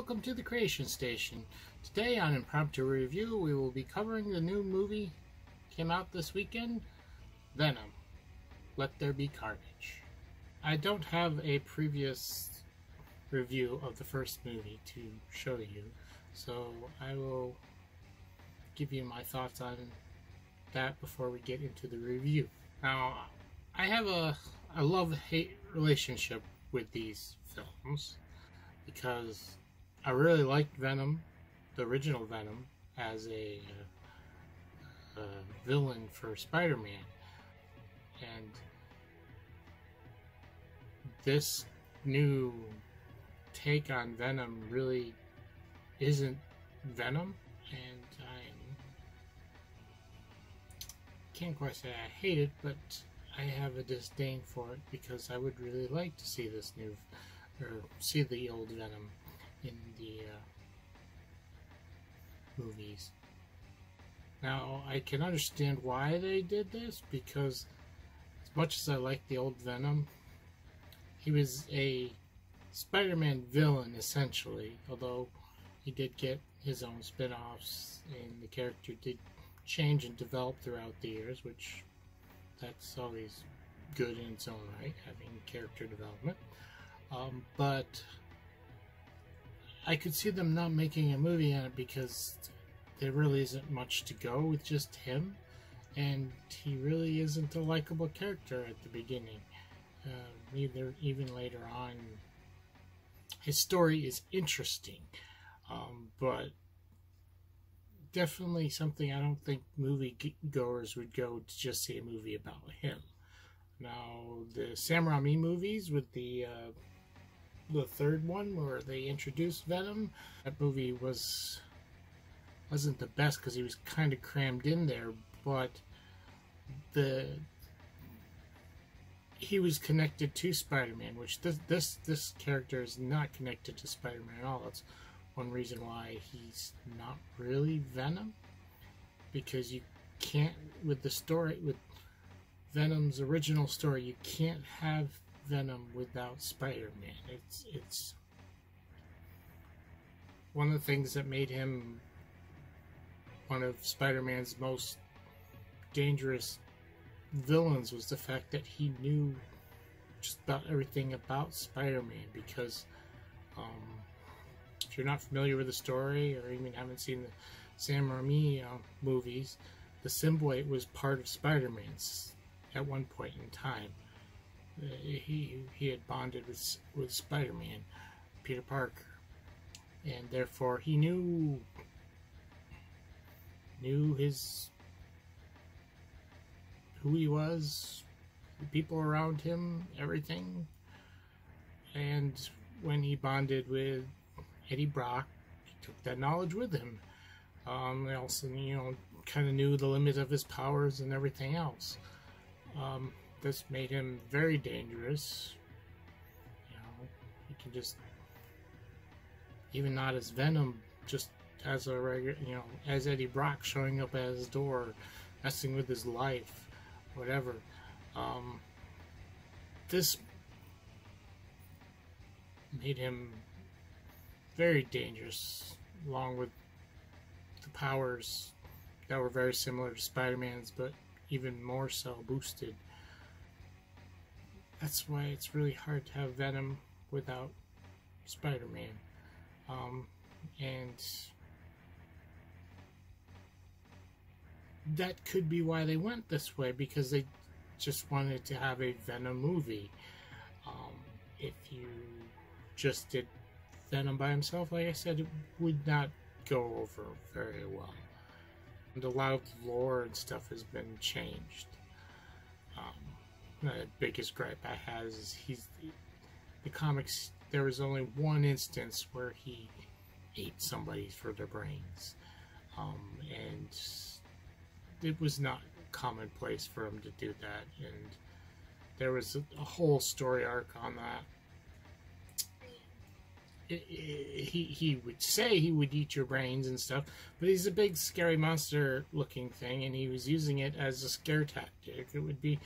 Welcome to the Creation Station. Today on Impromptu Review, we will be covering the new movie came out this weekend, Venom, Let There Be Carnage. I don't have a previous review of the first movie to show you, so I will give you my thoughts on that before we get into the review. Now, I have a love-hate relationship with these films because I really liked Venom, the original Venom, as a villain for Spider-Man, and this new take on Venom really isn't Venom, and I can't quite say I hate it, but I have a disdain for it because I would really like to see this new, or see the old Venom in the movies. Now, I can understand why they did this, because as much as I like the old Venom, he was a Spider-Man villain, essentially, although he did get his own spin-offs, and the character did change and develop throughout the years, which that's always good in its own right, having character development. But I could see them not making a movie on it because there really isn't much to go with just him, and he really isn't a likable character at the beginning. Even later on, his story is interesting, but definitely something I don't think movie goers would go to just see a movie about him. Now, the Sam Raimi movies with the third one where they introduced Venom, that movie wasn't the best because he was kind of crammed in there, but he was connected to Spider-Man, which this character is not connected to Spider-Man at all. That's one reason why he's not really Venom, because you can't, with the story, with Venom's original story, you can't have Venom without Spider-Man. It's one of the things that made him one of Spider-Man's most dangerous villains was the fact that he knew just about everything about Spider-Man, because if you're not familiar with the story or even haven't seen the Sam Raimi movies, the symbiote was part of Spider-Man's at one point in time. He had bonded with Spider-Man, Peter Parker, and therefore he knew who he was, the people around him, everything. And when he bonded with Eddie Brock, he took that knowledge with him. He also, kind of knew the limit of his powers and everything else. This made him very dangerous. He can just, even not as Venom, just as a regular, as Eddie Brock showing up at his door, messing with his life, whatever. This made him very dangerous, along with the powers that were very similar to Spider-Man's, but even more so boosted. That's why it's really hard to have Venom without Spider-Man. And that could be why they went this way, because they just wanted to have a Venom movie. If you just did Venom by himself, like I said, it would not go over very well. And a lot of the lore and stuff has been changed. The biggest gripe I have is the comics, there was only one instance where he ate somebody for their brains. And it was not commonplace for him to do that, and there was a whole story arc on that. He would say he would eat your brains and stuff, but he's a big scary monster looking thing, and he was using it as a scare tactic. It would be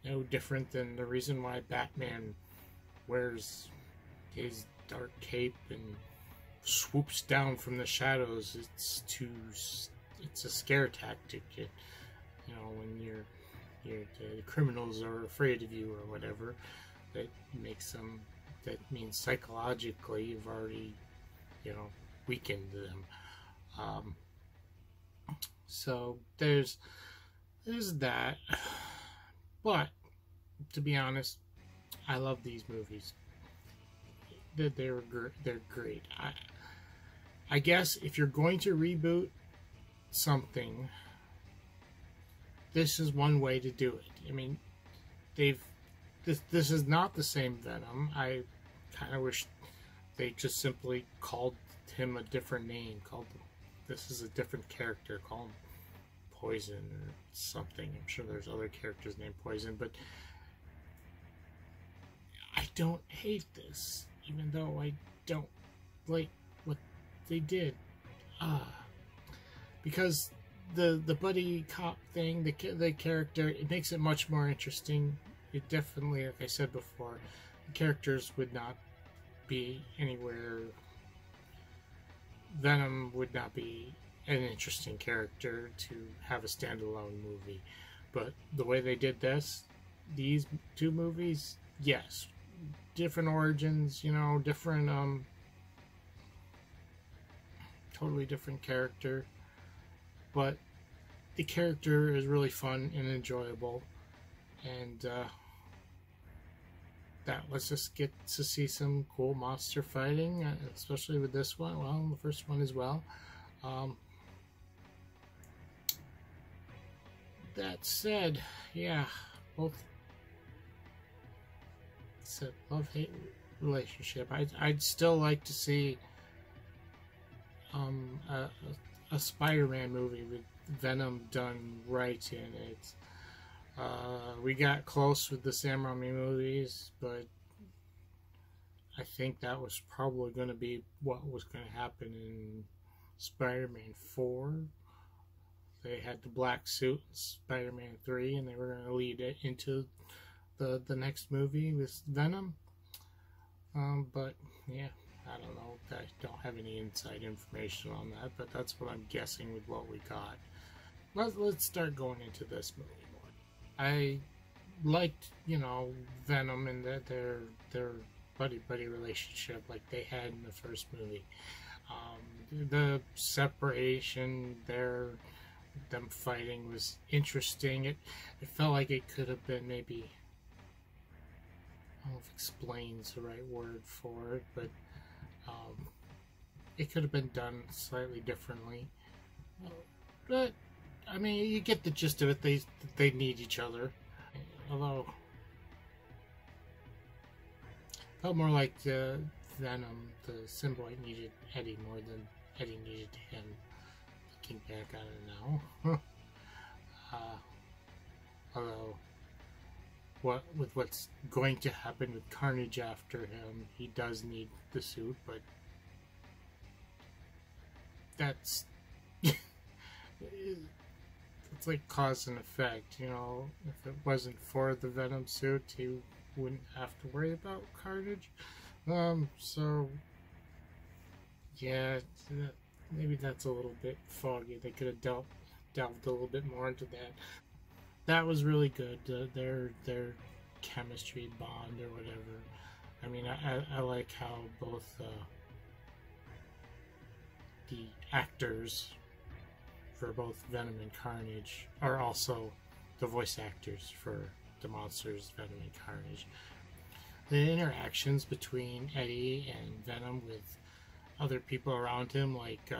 no different than the reason why Batman wears his dark cape and swoops down from the shadows. It's a scare tactic. You know, when the criminals are afraid of you or whatever, that means psychologically you've already, you know, weakened them. So there's that. But to be honest, I love these movies. They're great. I guess if you're going to reboot something, this is one way to do it. I mean, this is not the same Venom. I kind of wish they just simply called him a different name. This is a different character. Call him Poison or something. I'm sure there's other characters named Poison, but I don't hate this, even though I don't like what they did. Because the buddy cop thing, the character, it makes it much more interesting. It definitely, like I said before, the characters would not be anywhere. Venom would not be an interesting character to have a standalone movie. But the way they did these two movies, yes, different origins, you know, different, totally different character, but the character is really fun and enjoyable, and that lets us get to see some cool monster fighting, especially with this one. Well, the first one as well. That said, yeah, both. It's a love-hate relationship. I'd still like to see a Spider-Man movie with Venom done right in it. We got close with the Sam Raimi movies, but I think that was probably going to be what was going to happen in Spider-Man 4. They had the black suit in Spider-Man 3, and they were going to lead it into the next movie with Venom. But yeah, I don't know. I don't have any inside information on that, but that's what I'm guessing with what we got. Let's start going into this movie more. I liked, you know, Venom and their buddy relationship like they had in the first movie. The separation, them fighting was interesting. It felt like it could have been maybe, I don't know if explain's the right word for it, but it could have been done slightly differently. But I mean, you get the gist of it. They need each other. Although it felt more like the Venom, the symbiote, needed Eddie more than Eddie needed him. Looking back, I don't know. Although, with what's going to happen with Carnage after him, he does need the suit, but that's it's like cause and effect, you know. If it wasn't for the Venom suit, he wouldn't have to worry about Carnage. So yeah, maybe that's a little bit foggy. They could have delved a little bit more into that. That was really good. Their chemistry bond or whatever. I mean, I like how both the actors for both Venom and Carnage are also the voice actors for the monsters Venom and Carnage. The interactions between Eddie and Venom with other people around him, like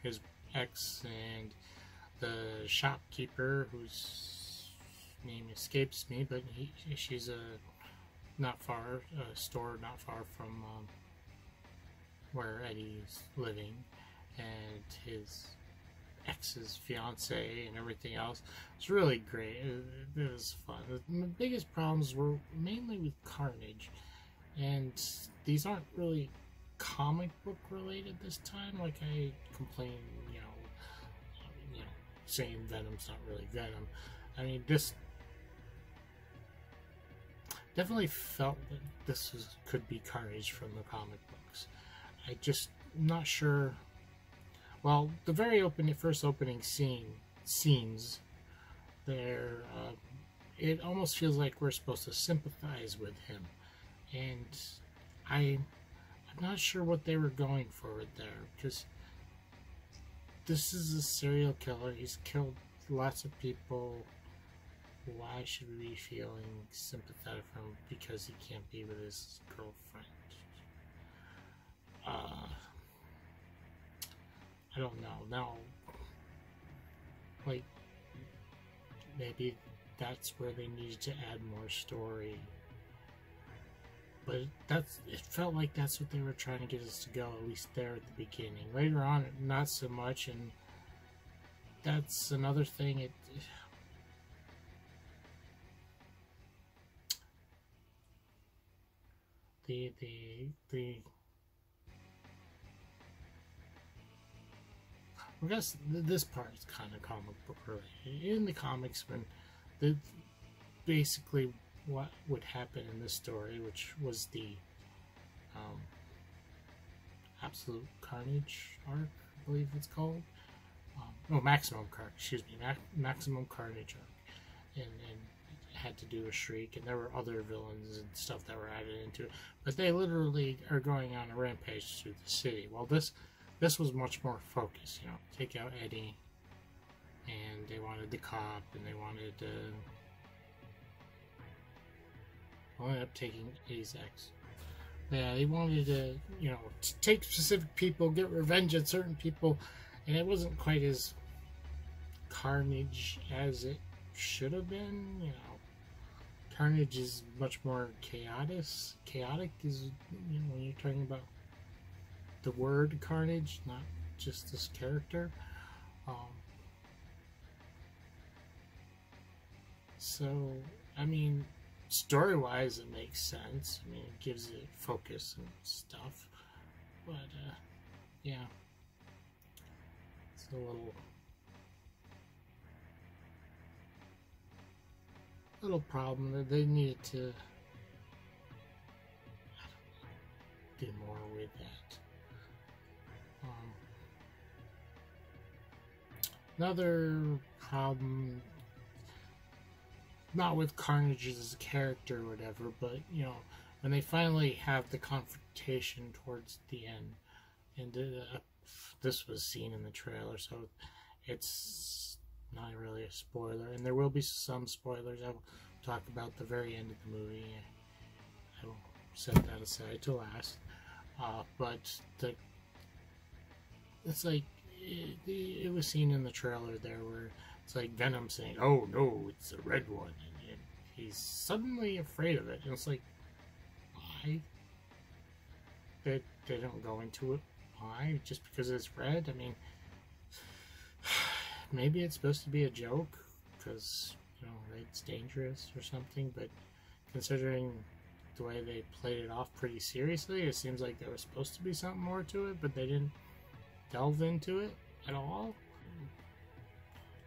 his ex and the shopkeeper, whose name escapes me, but she's a store not far from where Eddie's living, and his ex's fiance and everything else. It's really great. It was fun. The biggest problems were mainly with Carnage, and these aren't really comic book related this time. Like I complained, you know, saying Venom's not really Venom. I mean, this definitely felt that this could be Carnage from the comic books. I just I'm not sure. Well, the first opening scenes, there, it almost feels like we're supposed to sympathize with him, and I'm not sure what they were going for there, because this is a serial killer. He's killed lots of people. Why should we be feeling sympathetic for him because he can't be with his girlfriend? I don't know. Now, like, maybe that's where they needed to add more story. But it felt like that's what they were trying to get us to go, at least there at the beginning. Later on, not so much, and that's another thing. I guess this part is kind of comic book related. In the comics, when basically what would happen in this story, which was the Absolute Carnage arc, I believe it's called. Maximum Carnage, excuse me, Maximum Carnage arc, and it had to do with Shriek, and there were other villains and stuff that were added into it. But they literally are going on a rampage through the city. Well, this was much more focused, you know, take out Eddie, and they wanted the cop, and they wanted ended up taking Eddie's ex. Yeah, they wanted to, you know, take specific people, get revenge on certain people, and it wasn't quite as Carnage as it should have been, you know. Carnage is much more chaotic. Chaotic is, you know, when you're talking about the word Carnage, not just this character. So, I mean, story-wise, it makes sense. I mean, it gives it focus and stuff. But, yeah. It's a little problem that they needed to do more with that. Another problem, not with Carnage as a character or whatever, but, you know, when they finally have the confrontation towards the end, and this was seen in the trailer, so it's not really a spoiler, and there will be some spoilers. I will talk about the very end of the movie. I will set that aside to last. But it's like it was seen in the trailer there, where it's like Venom saying, "Oh no, it's a red one," and he's suddenly afraid of it, and it's like, why? They don't go into it. Why? Just because it's red? I mean, maybe it's supposed to be a joke because, you know, red's dangerous or something, but considering the way they played it off pretty seriously, it seems like there was supposed to be something more to it, but they didn't delve into it at all.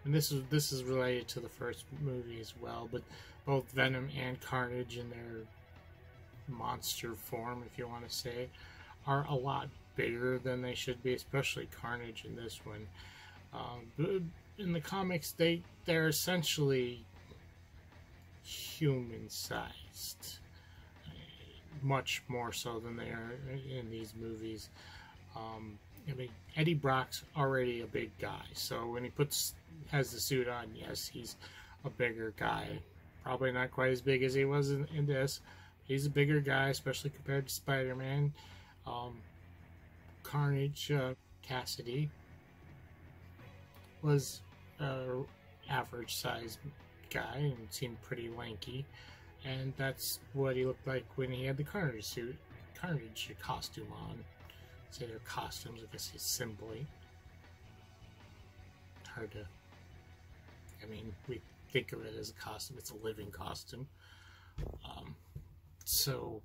And this is related to the first movie as well, but both Venom and Carnage in their monster form, if you want to say, are a lot bigger than they should be, especially Carnage in this one. In the comics, they're essentially human-sized, much more so than they are in these movies. I mean, Eddie Brock's already a big guy, so when he has the suit on, yes, he's a bigger guy. Probably not quite as big as he was in this. He's a bigger guy, especially compared to Spider-Man. Carnage, Cassidy, was an average-sized guy and seemed pretty lanky, and that's what he looked like when he had the Carnage costume on. Say their costumes, I guess, assembly. Hard to, I mean, we think of it as a costume. It's a living costume. So,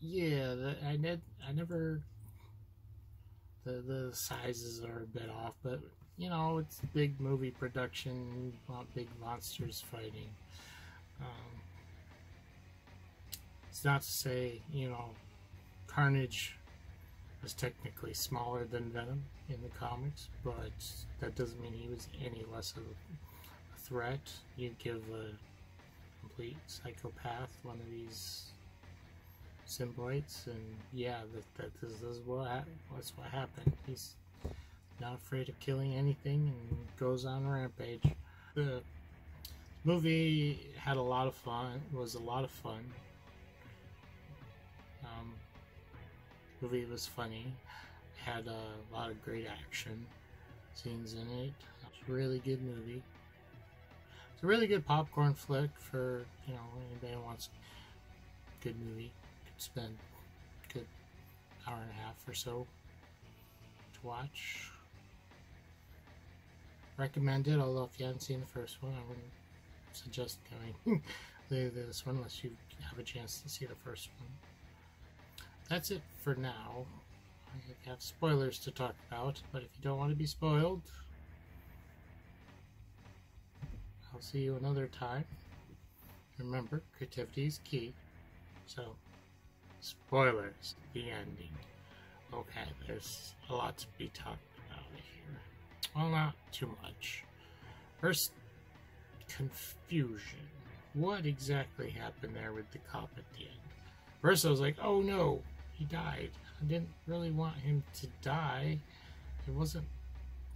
yeah, I never, the sizes are a bit off, but, you know, it's a big movie production, want big monsters fighting. It's not to say, you know, Carnage was technically smaller than Venom in the comics, but that doesn't mean he was any less of a threat. You give a complete psychopath one of these symbiotes, and yeah, this is what's what happened. He's not afraid of killing anything and goes on a rampage. The movie had a lot of fun. Was a lot of fun. Movie was funny. Had a lot of great action scenes in it. It's a really good movie. It's a really good popcorn flick for, you know, anybody who wants a good movie. Could spend a good hour and a half or so to watch. Recommend it, although if you haven't seen the first one, I wouldn't suggest going this one unless you have a chance to see the first one. That's it for now. I have spoilers to talk about, but if you don't want to be spoiled, I'll see you another time. Remember, creativity is key. So, spoilers, the ending. Okay, there's a lot to be talked about here. Well, not too much. First, confusion. What exactly happened there with the cop at the end? First, I was like, oh no, he died. I didn't really want him to die. It wasn't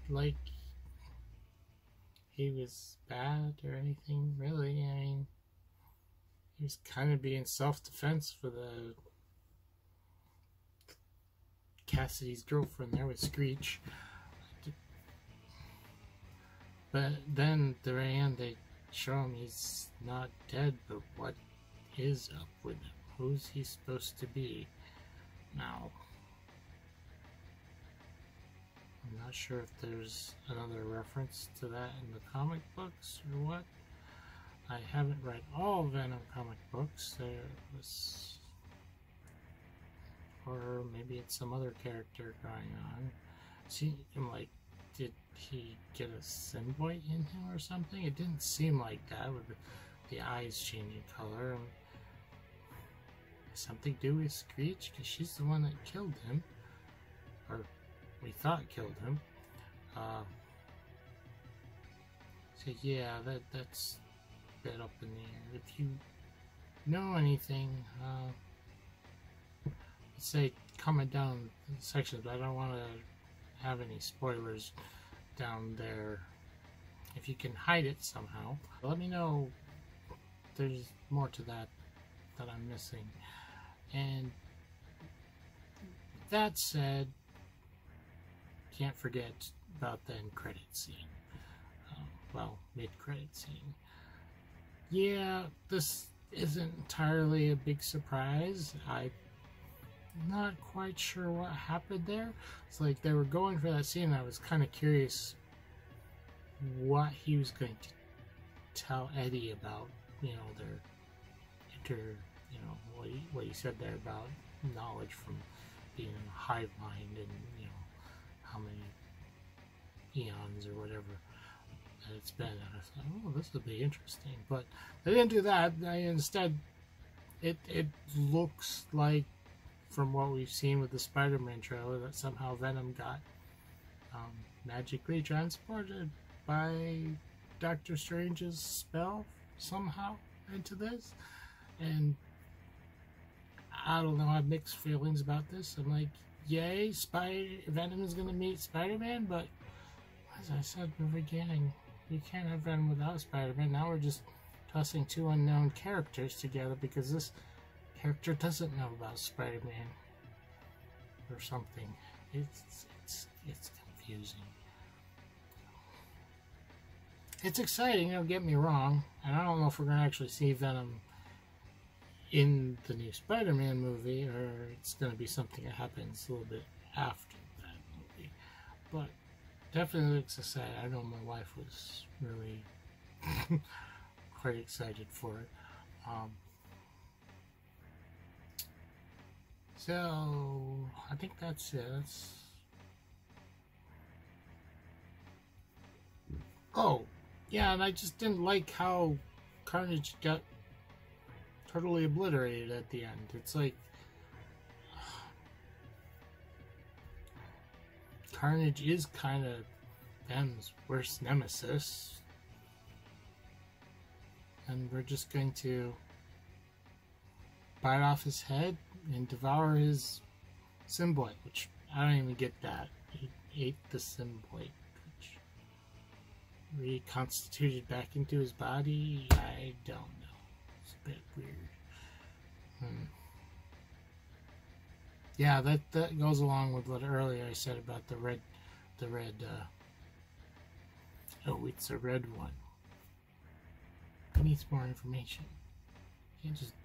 like he was bad or anything, really. I mean, he was kind of being self-defense for the Cassidy's girlfriend there with Screech. But then at the very end, they show him he's not dead, but what is up with him? Who's he supposed to be now? I'm not sure if there's another reference to that in the comic books or what. I haven't read all Venom comic books. There was, or maybe it's some other character going on. See, I'm like, did he get a symbiote in him or something? It didn't seem like that with the eyes changing color. Something to do with Screech, because she's the one that killed him, or we thought killed him. So yeah, that's a bit up in the air. If you know anything, say comment down in the sections, but I don't want to have any spoilers down there. If you can hide it somehow, let me know if there's more to that I'm missing. And that said, can't forget about the end credit scene. Well, mid-credit scene. Yeah, this isn't entirely a big surprise. I'm not quite sure what happened there. It's like they were going for that scene, and I was kind of curious what he was going to tell Eddie about, you know, their you know, what he said there about knowledge from being in a hive mind, and you know how many eons or whatever that it's been. And I thought, oh, this would be interesting, but they didn't do that. Instead, it looks like, from what we've seen with the Spider-Man trailer, that somehow Venom got magically transported by Doctor Strange's spell somehow into this. And I don't know, I have mixed feelings about this. I'm like, yay, Venom is going to meet Spider-Man, but as I said in the beginning, you can't have Venom without Spider-Man. Now we're just tossing two unknown characters together because this character doesn't know about Spider-Man or something. It's confusing. It's exciting, don't get me wrong, and I don't know if we're going to actually see Venom in the new Spider-Man movie, or it's going to be something that happens a little bit after that movie. But definitely looks exciting. I know my wife was really quite excited for it. So I think that's it. Oh, yeah, and I just didn't like how Carnage got totally obliterated at the end. It's like, Carnage is kind of Venom's worst nemesis. And we're just going to bite off his head and devour his symbiote, which I don't even get that. He ate the symbiote, which reconstituted back into his body. I don't know. It's a bit weird. Yeah, that goes along with what earlier I said about the red, oh, it's a red one. It needs more information. You can't just,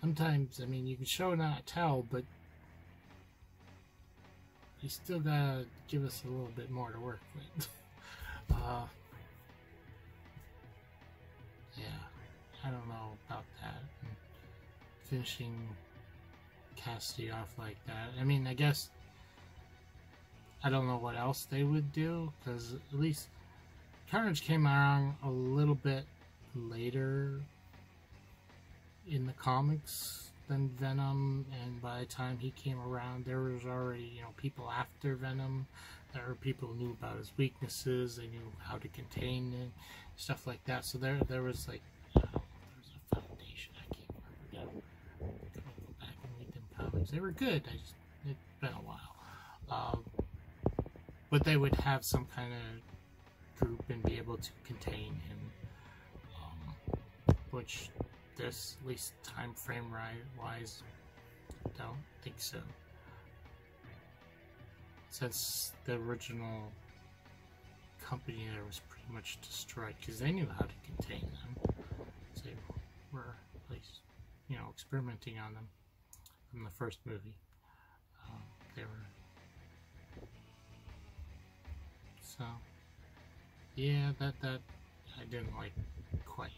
sometimes, I mean, you can show not tell, but you still gotta give us a little bit more to work with. Yeah, I don't know about that. And finishing Cassidy off like that. I mean, I guess I don't know what else they would do, because at least Carnage came around a little bit later in the comics than Venom, and by the time he came around, there was already, you know, people after Venom. There were people who knew about his weaknesses, they knew how to contain it, stuff like that. So there was like, there was a foundation. I can't remember now. I'm gonna go back and read them comics. They were good. It's been a while. But they would have some kind of group and be able to contain him, which this, at least time frame wise, don't think so. Since the original company there was pretty much destroyed, because they knew how to contain them. So they were, at least, you know, experimenting on them from the first movie. They were, so yeah, that I didn't like quite.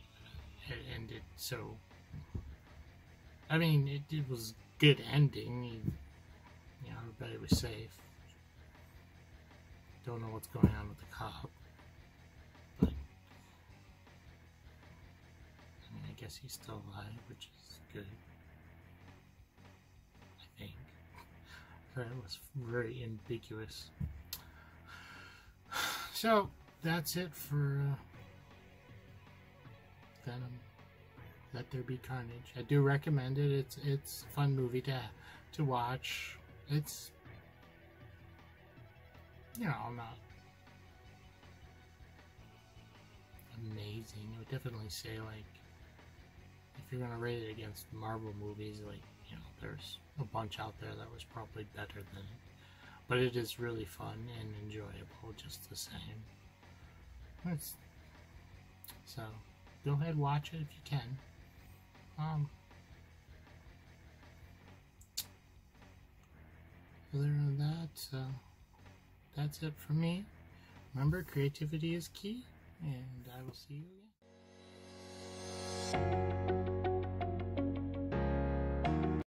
It ended so, I mean, it was good ending. You know, everybody was safe. Don't know what's going on with the cop, but I mean, I guess he's still alive, which is good, I think. That was very ambiguous. So that's it for Venom, Let There Be Carnage. I do recommend it. It's a fun movie to watch. It's, you know, not amazing. I would definitely say, like, if you're gonna rate it against Marvel movies, like, you know, there's a bunch out there that was probably better than it. But it is really fun and enjoyable just the same. So go ahead, watch it if you can. Other than that, that's it for me. Remember, creativity is key, and I will see you again.